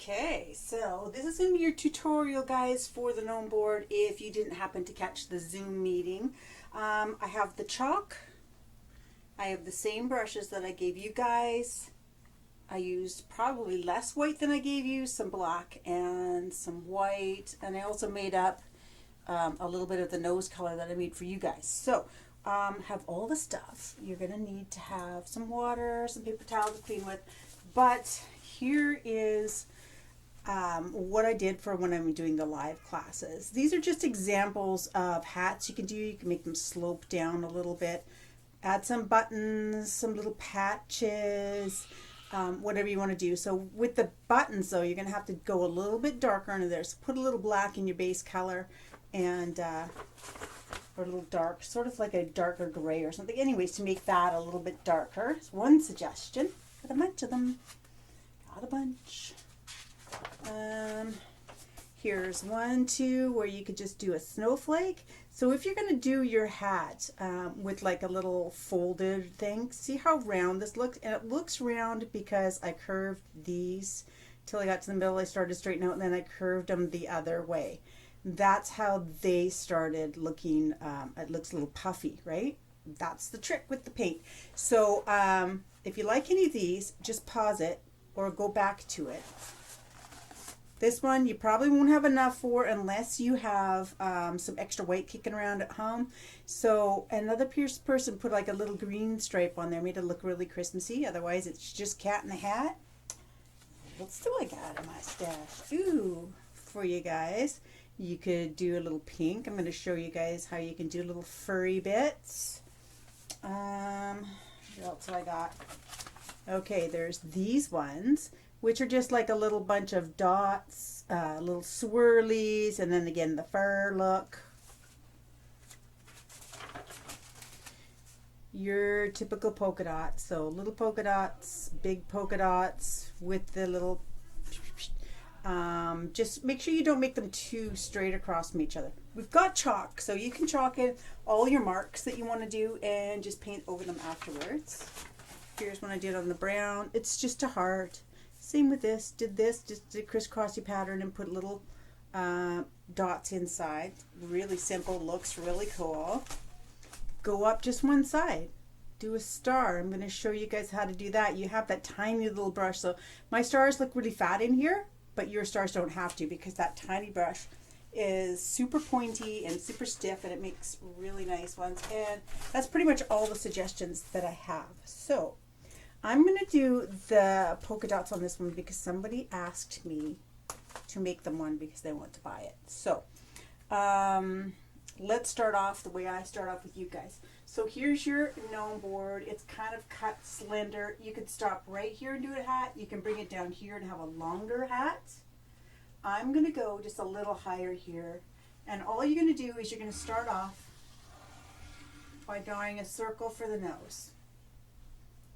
Okay, so this is going to be your tutorial, guys, for the Gnome board if you didn't happen to catch the Zoom meeting. I have the chalk. I have the same brushes that I gave you guys. I used probably less white than I gave you, some black and some white, and I also made up a little bit of the nose color that I made for you guys. So have all the stuff. You're going to need to have some water, some paper towel to clean with, but here is what I did for when I'm doing the live classes. These are just examples of hats you can do. You can make them slope down a little bit, add some buttons, some little patches, whatever you want to do. So with the buttons though, you're going to have to go a little bit darker under there. So put a little black in your base color and or a little dark, sort of like a darker gray or something. Anyways, to make that a little bit darker. It's one suggestion. Got a bunch of them. Got a bunch. Here's one, two, where you could just do a snowflake. So if you're going to do your hat with like a little folded thing, see how round this looks? And it looks round because I curved these till I got to the middle. I started to straighten out and then I curved them the other way. That's how they started looking. It looks a little puffy, right? That's the trick with the paint. So if you like any of these, just pause it or go back to it. This one you probably won't have enough for unless you have some extra white kicking around at home. So another person put like a little green stripe on there, made it look really Christmassy. Otherwise it's just cat in the hat. What else do I got in my stash? Ooh, for you guys. You could do a little pink. I'm going to show you guys how you can do little furry bits. What else have I got? Okay, there's these ones, which are just like a little bunch of dots, little swirlies, and then again the fur look. Your typical polka dots, so little polka dots, big polka dots with the little, just make sure you don't make them too straight across from each other. We've got chalk, so you can chalk in all your marks that you want to do and just paint over them afterwards. Here's one I did on the brown. It's just a heart. Same with this. Did this, just did crisscrossy pattern and put little dots inside. Really simple, looks really cool. Go up just one side. Do a star. I'm going to show you guys how to do that. You have that tiny little brush. So my stars look really fat in here, but your stars don't have to because that tiny brush is super pointy and super stiff and it makes really nice ones. And that's pretty much all the suggestions that I have. So I'm going to do the polka dots on this one because somebody asked me to make them one because they want to buy it. So let's start off the way I start off with you guys. So here's your gnome board. It's kind of cut slender. You could stop right here and do a hat. You can bring it down here and have a longer hat. I'm going to go just a little higher here. And all you're going to do is you're going to start off by drawing a circle for the nose.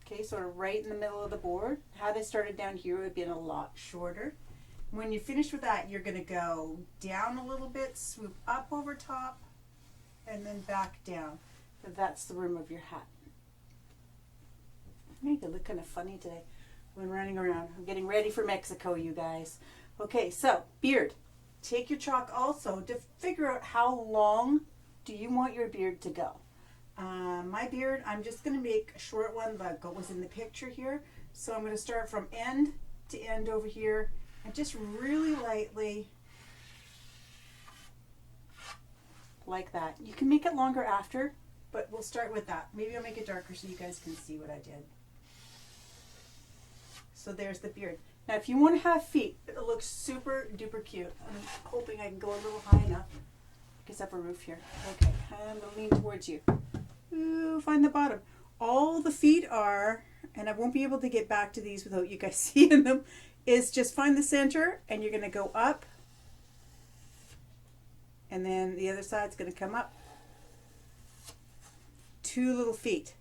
Okay, sort of right in the middle of the board. Had I started down here, it would have been a lot shorter. When you finish with that, you're going to go down a little bit, swoop up over top, and then back down. So that's the rim of your hat. You look kind of funny today when running around. I'm getting ready for Mexico, you guys. Okay, so beard. Take your chalk also to figure out how long do you want your beard to go. My beard, I'm just going to make a short one like what was in the picture here. So I'm going to start from end to end over here and just really lightly like that. You can make it longer after, but we'll start with that. Maybe I'll make it darker so you guys can see what I did. So there's the beard. Now if you want to have feet that look super duper cute, I'm hoping I can go a little high enough. Guess I have a roof here. Okay, I'm going to lean towards you. Ooh, find the bottom. All the feet are, and I won't be able to get back to these without you guys seeing them, is just find the center and you're going to go up and then the other side's going to come up. 2 little feet.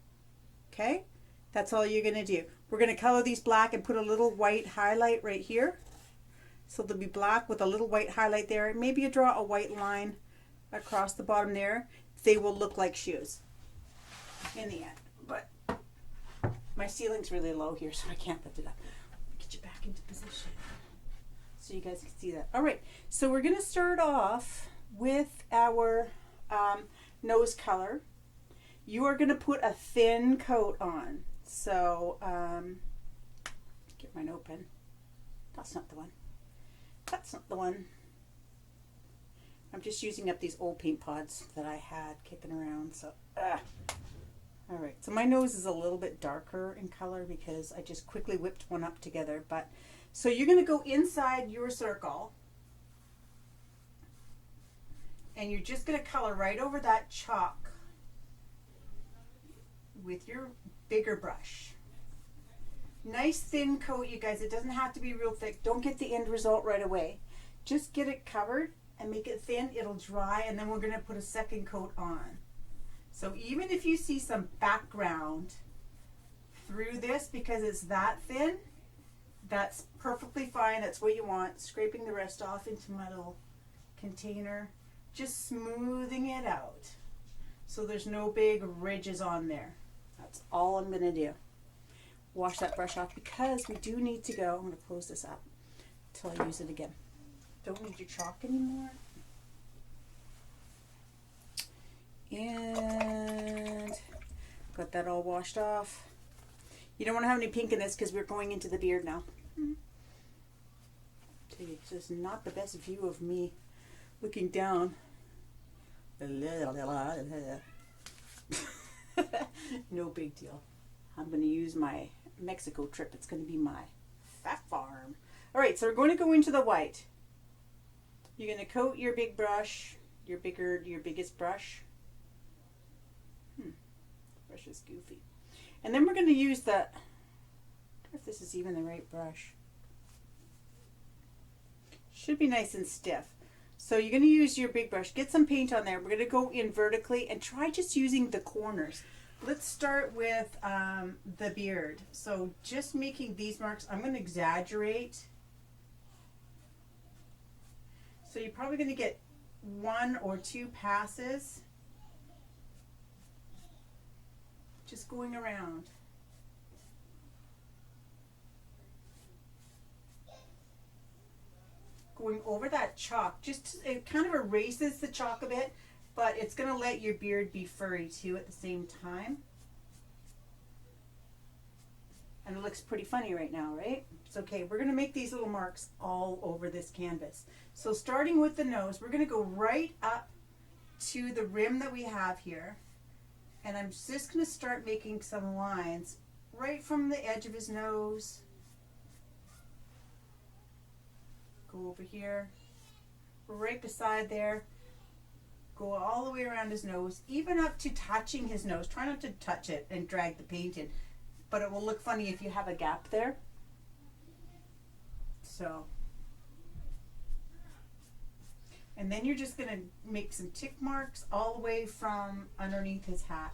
Okay? That's all you're going to do. We're going to color these black and put a little white highlight right here. So they'll be black with a little white highlight there. Maybe you draw a white line across the bottom there. They will look like shoes in the end. But my ceiling's really low here, so I can't lift it up. Get you back into position. so you guys can see that. All right, so we're gonna start off with our nose color. You are gonna put a thin coat on. So get mine open. That's not the one. That's not the one. I'm just using up these old paint pods that I had kicking around. So, all right. So my nose is a little bit darker in color because I just quickly whipped one up together. But so you're going to go inside your circle, and you're just going to color right over that chalk with your bigger brush. Nice thin coat, you guys. It doesn't have to be real thick. Don't get the end result right away. Just get it covered and make it thin. It'll dry, and then we're going to put a second coat on. So even if you see some background through this because it's that thin, that's perfectly fine. That's what you want. Scraping the rest off into my little container. Just smoothing it out so there's no big ridges on there. That's all I'm going to do. Wash that brush off because we do need to go. I'm going to close this up until I use it again. Don't need your chalk anymore. And got that all washed off. You don't want to have any pink in this because we're going into the beard now. It's just not the best view of me looking down. No big deal. I'm going to use my Mexico trip. It's going to be my fat farm. All right, so we're going to go into the white. You're going to coat your big brush, your biggest brush. Brush is goofy. And then we're going to use the, I wonder if this is even the right brush. Should be nice and stiff. So you're going to use your big brush. Get some paint on there. We're going to go in vertically and try just using the corners. Let's start with the beard. So just making these marks, I'm going to exaggerate. So you're probably going to get 1 or 2 passes. Just going around. Going over that chalk. It kind of erases the chalk a bit, but it's going to let your beard be furry too at the same time. And it looks pretty funny right now, right? It's okay. We're going to make these little marks all over this canvas. So starting with the nose, we're going to go right up to the rim that we have here. And I'm just going to start making some lines right from the edge of his nose. Go over here, right beside there. Go all the way around his nose, even up to touching his nose. Try not to touch it and drag the paint in, but it will look funny if you have a gap there. So, and then you're just going to make some tick marks all the way from underneath his hat.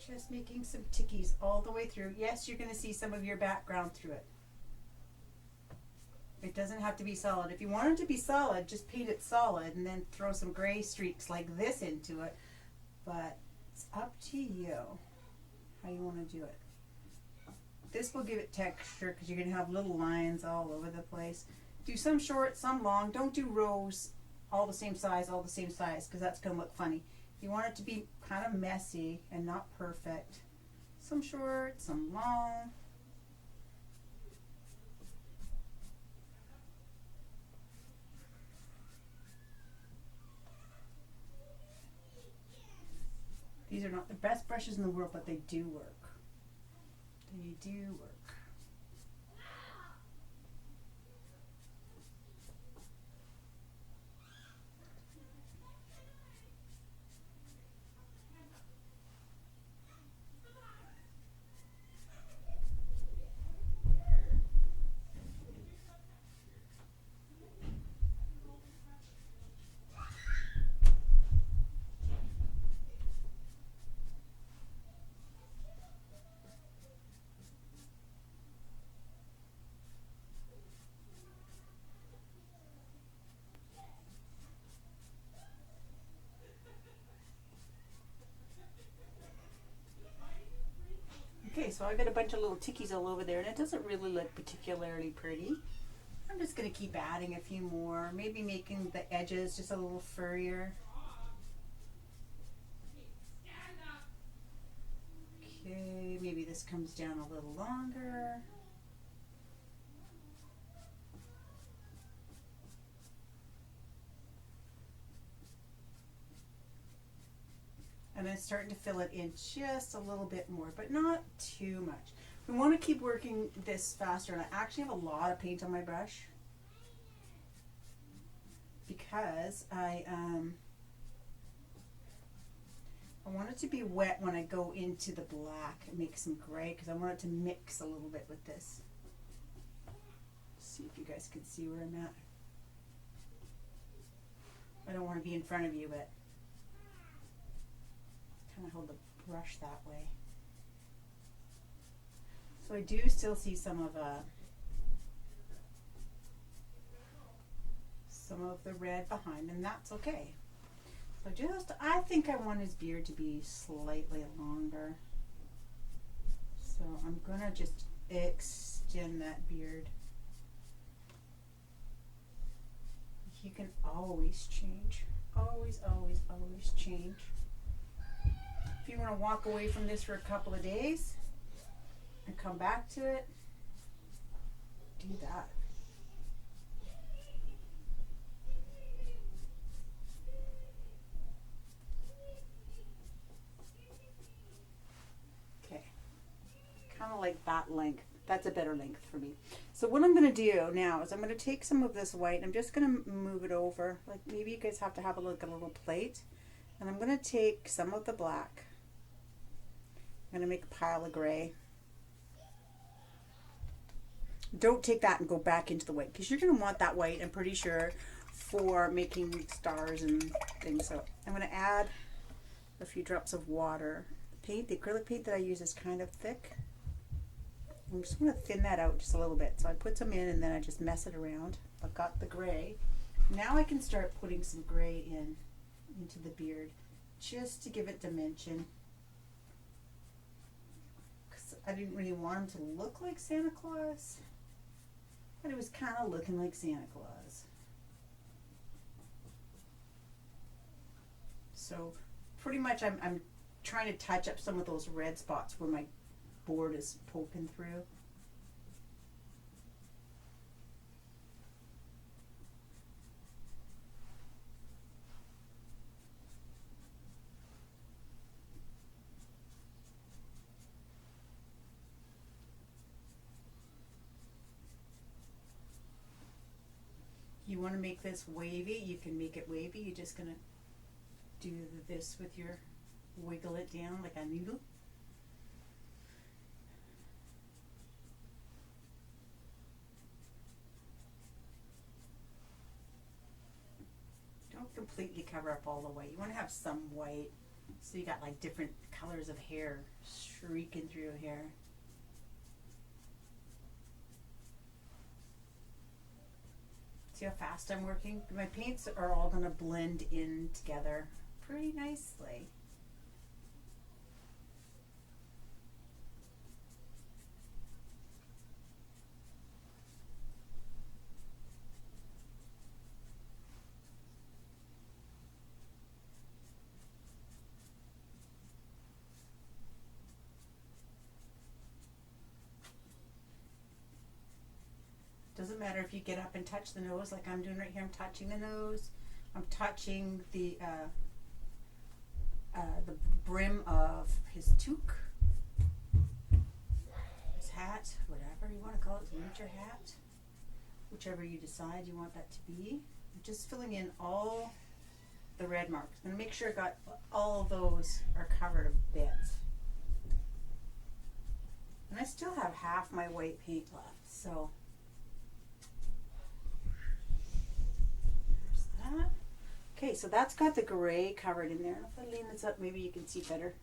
Just making some tickies all the way through. Yes, you're going to see some of your background through it. It doesn't have to be solid. If you want it to be solid, just paint it solid and then throw some gray streaks like this into it. But it's up to you how you want to do it. This will give it texture because you're going to have little lines all over the place. Do some short, some long. Don't do rows all the same size, because that's going to look funny. You want it to be kind of messy and not perfect. Some short, some long. These are not the best brushes in the world, but they do work. They do work. Okay, so I've got a bunch of little tickies all over there, and it doesn't really look particularly pretty. I'm just going to keep adding a few more, maybe making the edges just a little furrier. Okay, maybe this comes down a little longer. And then starting to fill it in just a little bit more, but not too much. We want to keep working this faster, and I actually have a lot of paint on my brush because I want it to be wet when I go into the black and make some gray, because I want it to mix a little bit with this. Let's see if you guys can see where I'm at. I don't want to be in front of you, but kind of hold the brush that way. So I do still see some of the red behind, and that's okay. So just, I think I want his beard to be slightly longer. So I'm gonna just extend that beard. You can always change. Always, always, always change. If you want to walk away from this for a couple of days and come back to it, do that. Okay, kind of like that length. That's a better length for me. So what I'm going to do now is I'm going to take some of this white and I'm just going to move it over. Like maybe you guys have to have a little plate. And I'm going to take some of the black. I'm going to make a pile of gray. Don't take that and go back into the white, because you're going to want that white, I'm pretty sure, for making stars and things. So I'm going to add a few drops of water. The paint, the acrylic paint that I use is kind of thick. I'm just going to thin that out just a little bit. So I put some in and then I just mess it around. I've got the gray. Now I can start putting some gray into the beard just to give it dimension. Because I didn't really want him to look like Santa Claus, but it was kind of looking like Santa Claus. So pretty much I'm trying to touch up some of those red spots where my board is poking through. You want to make this wavy, you can make it wavy. You're just going to do this with your, wiggle it down like a needle. Don't completely cover up all the white. You want to have some white, so you got like different colors of hair streaking through your hair. See how fast I'm working? My paints are all going to blend in together pretty nicely. Doesn't matter if you get up and touch the nose like I'm doing right here. I'm touching the nose. I'm touching the brim of his toque, his hat, whatever you want to call it, his winter hat, whichever you decide you want that to be. I'm just filling in all the red marks. I'm going to make sure I got all of those are covered a bit. And I still have half my white paint left, so that. Okay, so that's got the gray covered in there. If I lean this up, maybe you can see better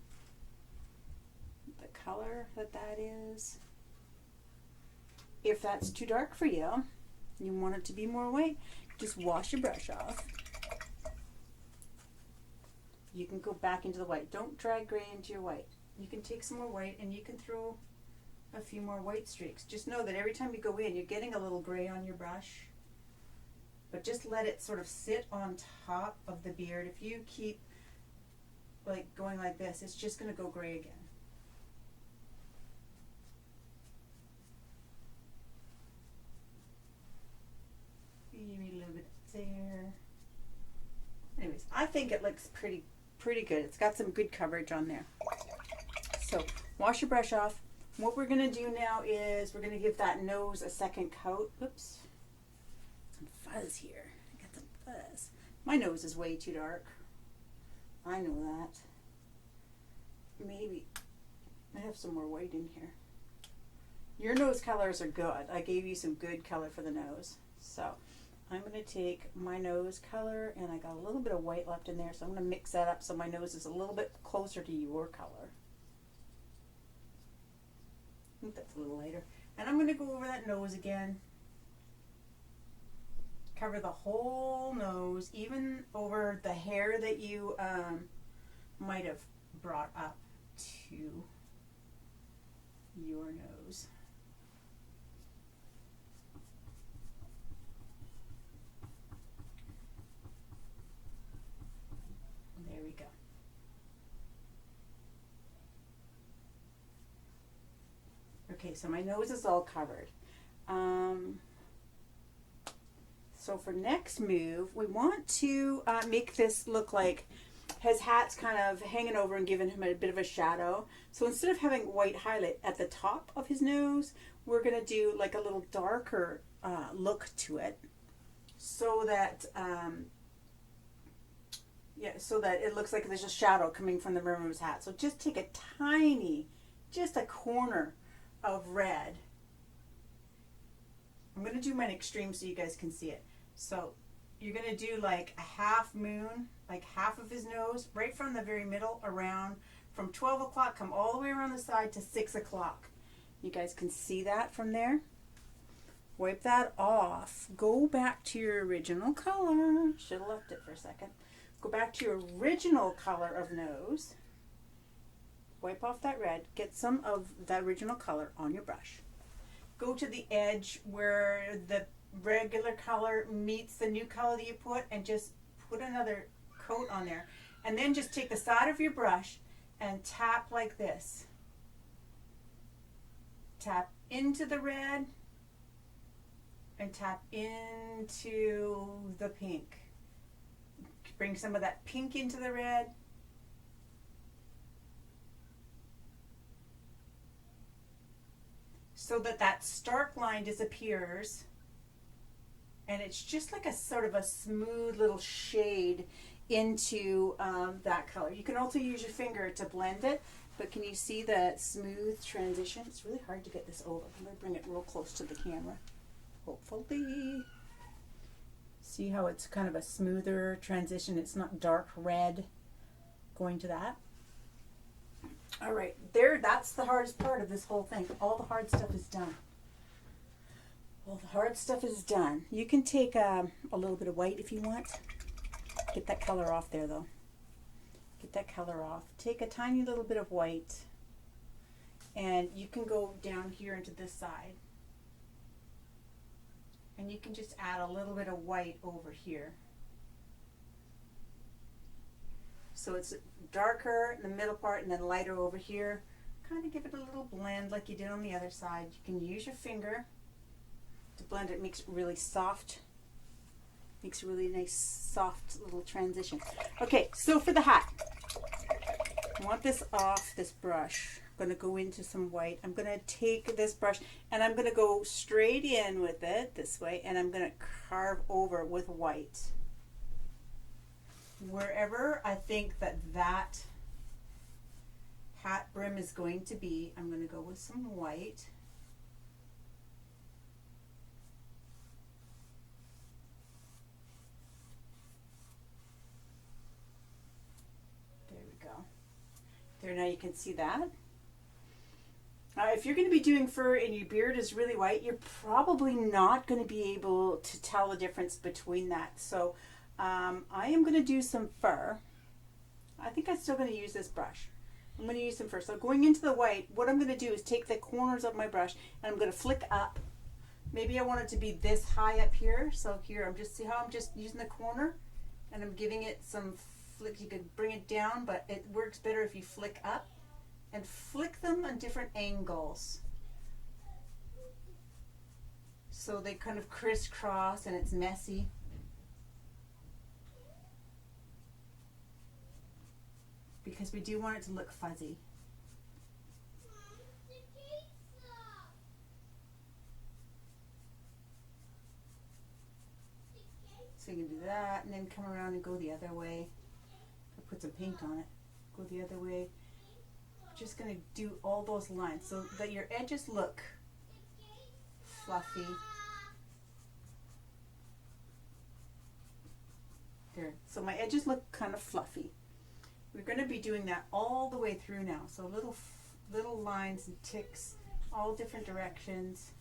the color that is. If that's too dark for you, you want it to be more white, just wash your brush off. You can go back into the white. Don't drag gray into your white. you can take some more white and you can throw a few more white streaks. Just know that every time you go in, you're getting a little gray on your brush, but just let it sort of sit on top of the beard. If you keep like going like this, it's just going to go gray again. Maybe a little bit there. Anyways, I think it looks pretty good. It's got some good coverage on there. So wash your brush off. What we're going to do now is we're going to give that nose a second coat. Oops. Some fuzz here. I got some fuzz. My nose is way too dark. I know that. Maybe I have some more white in here. Your nose colors are good. I gave you some good color for the nose. So I'm going to take my nose color, and I got a little bit of white left in there, so I'm going to mix that up so my nose is a little bit closer to your color. I think that's a little lighter. And I'm going to go over that nose again. Cover the whole nose, even over the hair that you might have brought up to your nose. There we go. Okay, so my nose is all covered. So for next move, we want to make this look like his hat's kind of hanging over and giving him a bit of a shadow. So instead of having white highlight at the top of his nose, we're going to do like a little darker look to it, so that so that it looks like there's a shadow coming from the rim of his hat. So just take a tiny, just a corner of red. I'm going to do mine extreme so you guys can see it. So you're going to do like a half moon, like half of his nose, right from the very middle around, from 12 o'clock, come all the way around the side to 6 o'clock. You guys can see that from there. Wipe that off. Go back to your original color. Should have left it for a second. Go back to your original color of nose. Wipe off that red. Get some of that original color on your brush. Go to the edge where the regular color meets the new color that you put, and just put another coat on there. And then just take the side of your brush and tap like this. Tap into the red and tap into the pink. Bring some of that pink into the red. So that that stark line disappears, and it's just like a sort of a smooth little shade into that color. You can also use your finger to blend it, but can you see the smooth transition? It's really hard to get this over. I'm going to bring it real close to the camera. Hopefully. See how it's kind of a smoother transition. It's not dark red going to that. All right, there, that's the hardest part of this whole thing. All the hard stuff is done. All the hard stuff is done. You can take a little bit of white if you want. Get that color off there though. Get that color off. Take a tiny little bit of white, and you can go down here into this side. And you can just add a little bit of white over here. So it's darker in the middle part and then lighter over here. Kind of give it a little blend like you did on the other side. You can use your finger to blend it. Makes it really soft. Makes a really nice soft little transition. Okay, so for the hat, I want this off this brush. I'm going to go into some white. I'm going to take this brush and I'm going to go straight in with it this way, and I'm going to carve over with white. Wherever I think that that hat brim is going to be, I'm going to go with some white. There we go. There, now you can see that. If you're going to be doing fur and your beard is really white, you're probably not going to be able to tell the difference between that. So I am going to do some fur. I think I'm still going to use this brush. I'm going to use them first. So going into the white, what I'm going to do is take the corners of my brush and I'm going to flick up. Maybe I want it to be this high up here. So here, see how I'm just using the corner and I'm giving it some flick. You could bring it down, but it works better if you flick up and flick them on different angles. So they kind of crisscross and it's messy. Because we do want it to look fuzzy. So you can do that and then come around and go the other way. I'll put some paint on it. Go the other way. Just going to do all those lines so that your edges look fluffy. There. So my edges look kind of fluffy. We're going to be doing that all the way through now. So little lines and ticks, all different directions.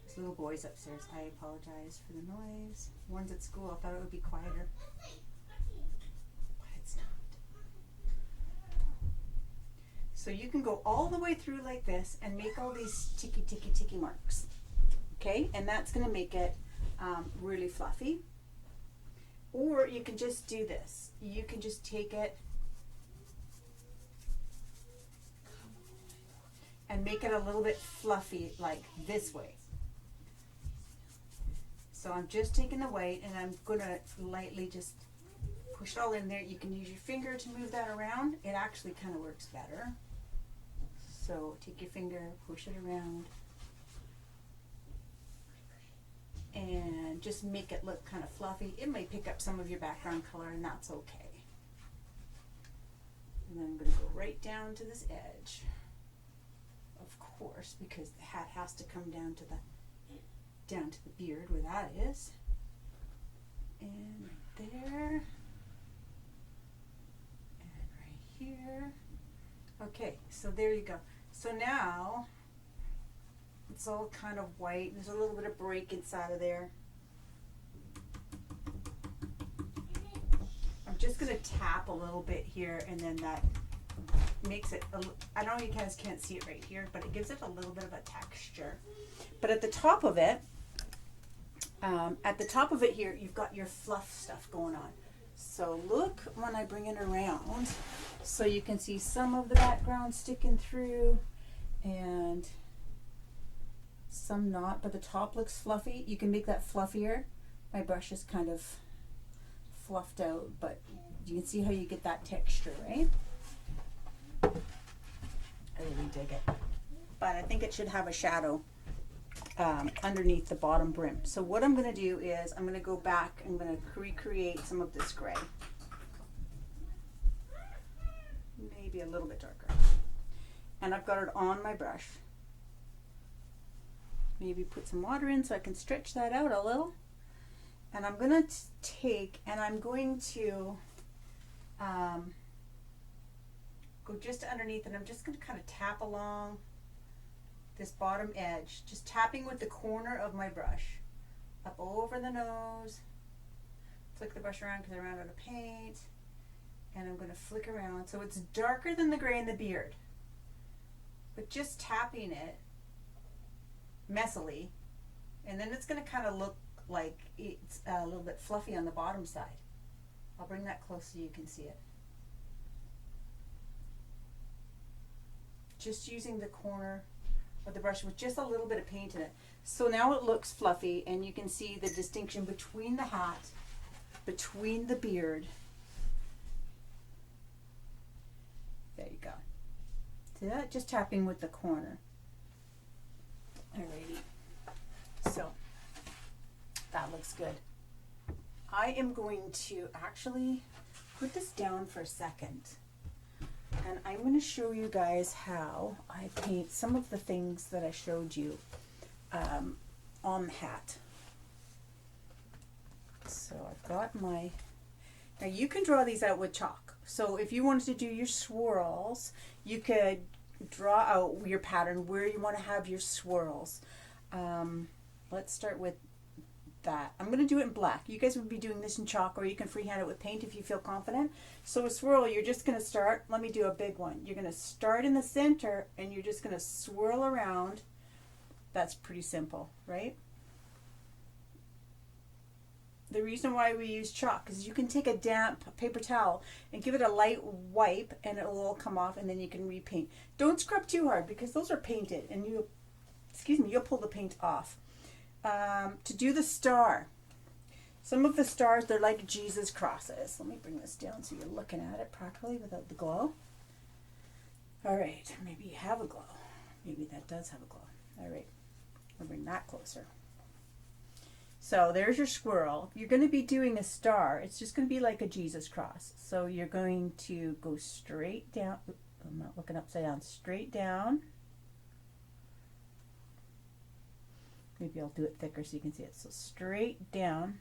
There's little boys upstairs. I apologize for the noise. One's at school. I thought it would be quieter. But it's not. So you can go all the way through like this and make all these ticky marks. Okay? And that's going to make it really fluffy. Or you can just do this. You can just take it and make it a little bit fluffy like this way. So I'm just taking the white and I'm going to lightly just push it all in there. You can use your finger to move that around. It actually kind of works better. So take your finger, push it around. And just make it look kind of fluffy. It may pick up some of your background color and that's okay. And then I'm going to go right down to this edge. Of course, because the hat has to come down to the beard where that is. And right there. And right here. Okay, so there you go. So now it's all kind of white. There's a little bit of break inside of there. I'm just going to tap a little bit here and then that makes it, I know you guys can't see it right here, but it gives it a little bit of a texture. But at the top of it here, you've got your fluff stuff going on. So look when I bring it around, so you can see some of the background sticking through and some not, but the top looks fluffy. You can make that fluffier. My brush is kind of fluffed out, but you can see how you get that texture, right? I really dig it. But I think it should have a shadow underneath the bottom brim. So what I'm going to do is I'm going to go back, I'm going to recreate some of this gray. Maybe a little bit darker. And I've got it on my brush. Maybe put some water in so I can stretch that out a little. And I'm going to take and I'm going to go just underneath and I'm just going to kind of tap along this bottom edge, just tapping with the corner of my brush up over the nose. Flick the brush around because I ran out of paint, and I'm going to flick around so it's darker than the gray in the beard, but just tapping it messily, and then it's going to kind of look like it's a little bit fluffy on the bottom side. I'll bring that close so you can see it. Just using the corner of the brush with just a little bit of paint in it. So now it looks fluffy and you can see the distinction between the hat, between the beard. There you go. See that? Just tapping with the corner. Alrighty. So that looks good. I am going to actually put this down for a second. And I'm going to show you guys how I paint some of the things that I showed you on the hat. So I've got my, now you can draw these out with chalk. So if you wanted to do your swirls, you could draw out your pattern where you want to have your swirls. Let's start with that. I'm going to do it in black. You guys would be doing this in chalk, or you can freehand it with paint if you feel confident. So a swirl, you're just going to start, let me do a big one. You're going to start in the center and you're just going to swirl around. That's pretty simple, right? The reason why we use chalk is you can take a damp paper towel and give it a light wipe and it will all come off, and then you can repaint. Don't scrub too hard because those are painted and you'll pull the paint off. To do the star, some of the stars, they're like Jesus crosses. Let me bring this down so you're looking at it properly without the glow. All right, maybe you have a glow. Maybe that does have a glow. All right, I'll bring that closer. So there's your squirrel. If you're going to be doing a star, it's just going to be like a Jesus cross. So you're going to go straight down. I'm not looking upside down. Straight down. Maybe I'll do it thicker so you can see it. So straight down.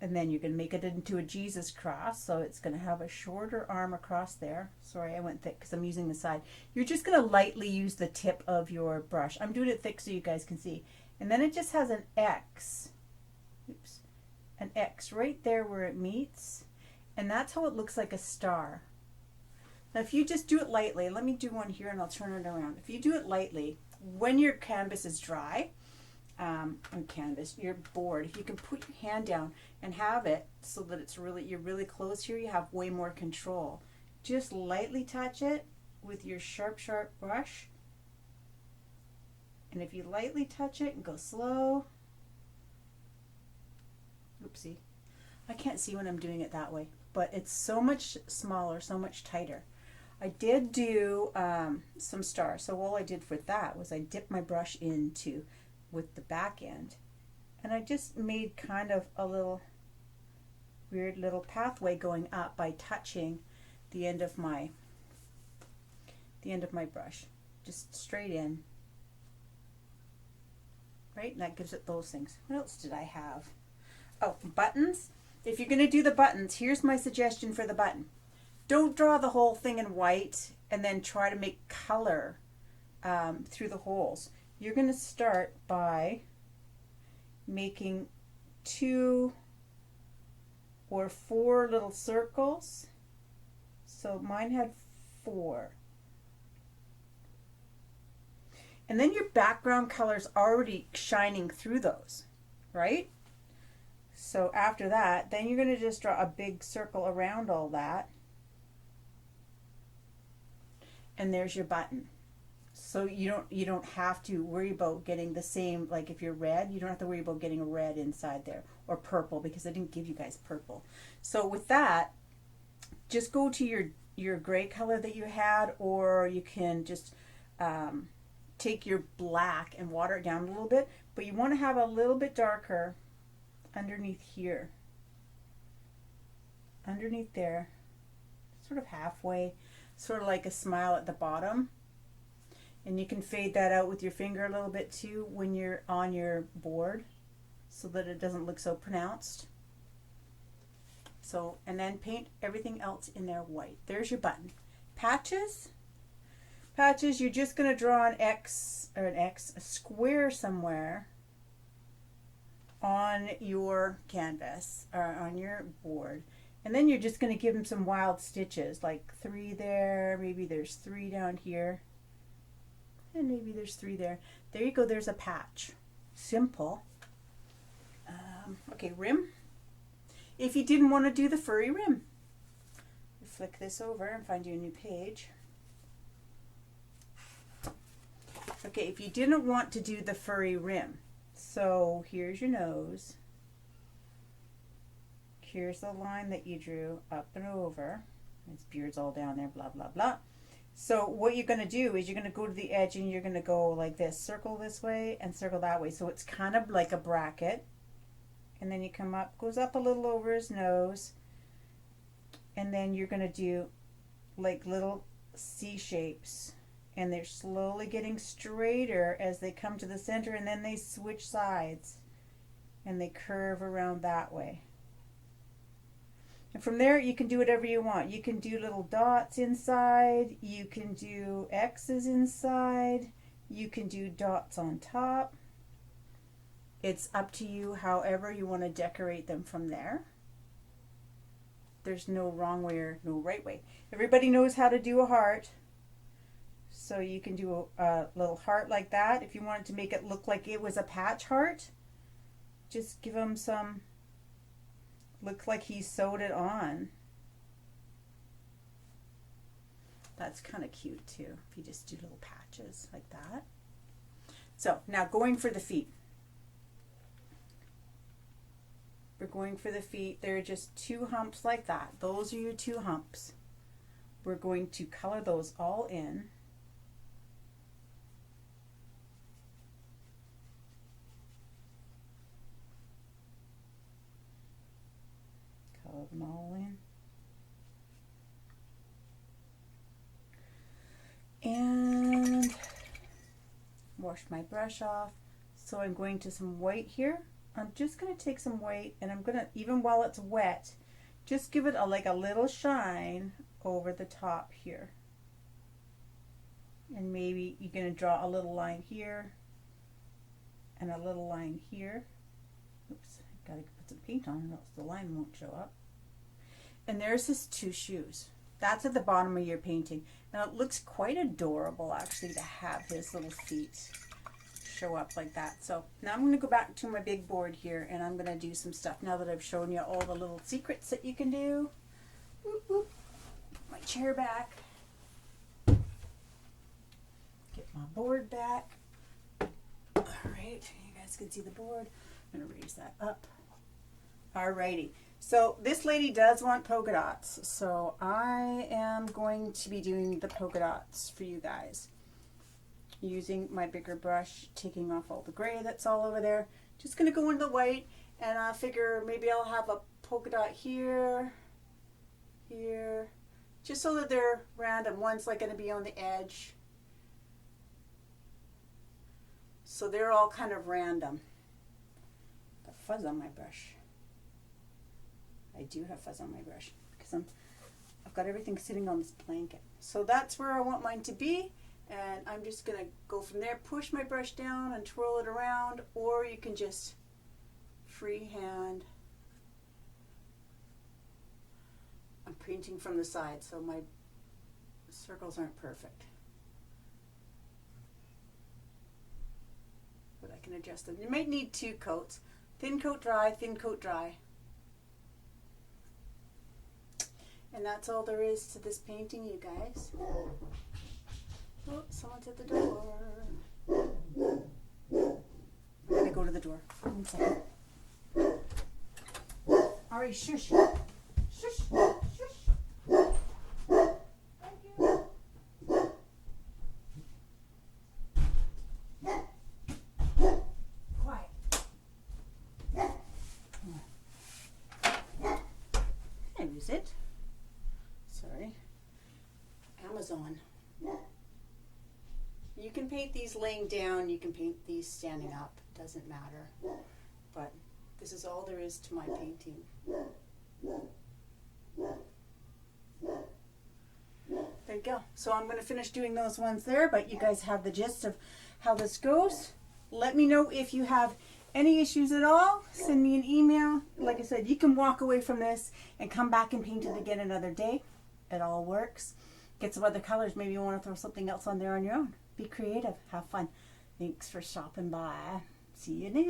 And then you're going to make it into a Jesus cross. So it's going to have a shorter arm across there. Sorry, I went thick because I'm using the side. You're just going to lightly use the tip of your brush. I'm doing it thick so you guys can see. And then it just has an X. Oops. An X right there where it meets. And that's how it looks like a star. Now if you just do it lightly, let me do one here and I'll turn it around. If you do it lightly, when your canvas is dry, your board, if you can put your hand down and have it so that it's really, you're really close here, you have way more control. Just lightly touch it with your sharp brush. And if you lightly touch it and go slow, oopsie, I can't see when I'm doing it that way, but it's so much smaller, so much tighter. I did do some stars. So all I did for that was I dipped my brush into with the back end, and I just made kind of a little weird little pathway going up by touching the end of my brush, just straight in. Right, and that gives it those things. What else did I have? Oh, buttons. If you're going to do the buttons, here's my suggestion for the button. Don't draw the whole thing in white and then try to make color through the holes. You're going to start by making 2 or 4 little circles. So mine had 4. And then your background color's already shining through those, right? So after that, then you're going to just draw a big circle around all that. And there's your button. So you don't have to worry about getting the same, like if you're red, you don't have to worry about getting a red inside there, or purple, because I didn't give you guys purple. So with that, just go to your gray color that you had, or you can just take your black and water it down a little bit, but you want to have a little bit darker underneath here, underneath there, sort of halfway, sort of like a smile at the bottom. And you can fade that out with your finger a little bit too when you're on your board, so that it doesn't look so pronounced. So, and then paint everything else in there white. There's your button. Patches, you're just going to draw a square somewhere on your canvas or on your board, and then you're just going to give them some wild stitches, like 3 there, maybe there's 3 down here, and maybe there's 3 there. There you go, there's a patch. Simple. Okay, rim. If you didn't want to do the furry rim, you flick this over and find you a new page. Okay, if you didn't want to do the furry rim, so here's your nose, here's the line that you drew up and over, his beard's all down there, blah blah blah. So what you're going to do is you're going to go to the edge and you're going to go like this, circle this way and circle that way, so it's kind of like a bracket, and then you come up, goes up a little over his nose, and then you're going to do like little C shapes. And they're slowly getting straighter as they come to the center, and then they switch sides and they curve around that way. And from there you can do whatever you want. You can do little dots inside, you can do X's inside, you can do dots on top. It's up to you however you want to decorate them from there. There's no wrong way or no right way. Everybody knows how to do a heart. So you can do a little heart like that. If you wanted to make it look like it was a patch heart, just give him some, look like he sewed it on. That's kind of cute too, if you just do little patches like that. So now going for the feet. We're going for the feet. They're just 2 humps like that. Those are your 2 humps. We're going to color those all in. Color them all in. And wash my brush off. So I'm going to some white here. I'm just going to take some white and I'm going to, even while it's wet, just give it like a little shine over the top here. And maybe you're going to draw a little line here and a little line here. Oops, I've got to put some paint on or else the line won't show up. And there's his 2 shoes. That's at the bottom of your painting. Now it looks quite adorable actually to have his little feet show up like that. So now I'm going to go back to my big board here and I'm going to do some stuff now that I've shown you all the little secrets that you can do. Whoop, whoop. Put my chair back. Get my board back. Alright, you guys can see the board. I'm going to raise that up. Alrighty. So this lady does want polka dots. So I am going to be doing the polka dots for you guys. Using my bigger brush, taking off all the gray that's all over there. Just going to go into the white, and I figure maybe I'll have a polka dot here, here, just so that they're random. One's like going to be on the edge. So they're all kind of random. Got fuzz on my brush. I do have fuzz on my brush because I've got everything sitting on this blanket. So that's where I want mine to be. And I'm just going to go from there, push my brush down and twirl it around, or you can just freehand. I'm painting from the side, so my circles aren't perfect. But I can adjust them. You might need 2 coats. Thin coat, dry, thin coat, dry. And that's all there is to this painting, you guys. Oh, someone's at the door. I'm going to go to the door. 1 second. All right, shush. Shush. Shush. Thank you. Quiet. I lose it. Sorry. Amazon. You can paint these laying down, you can paint these standing up, it doesn't matter. But this is all there is to my painting. There you go. So I'm going to finish doing those ones there, but you guys have the gist of how this goes. Let me know if you have any issues at all. Send me an email. Like I said, you can walk away from this and come back and paint it again another day. It all works. Get some other colors. Maybe you want to throw something else on there on your own. Be creative. Have fun. Thanks for stopping by. See you next.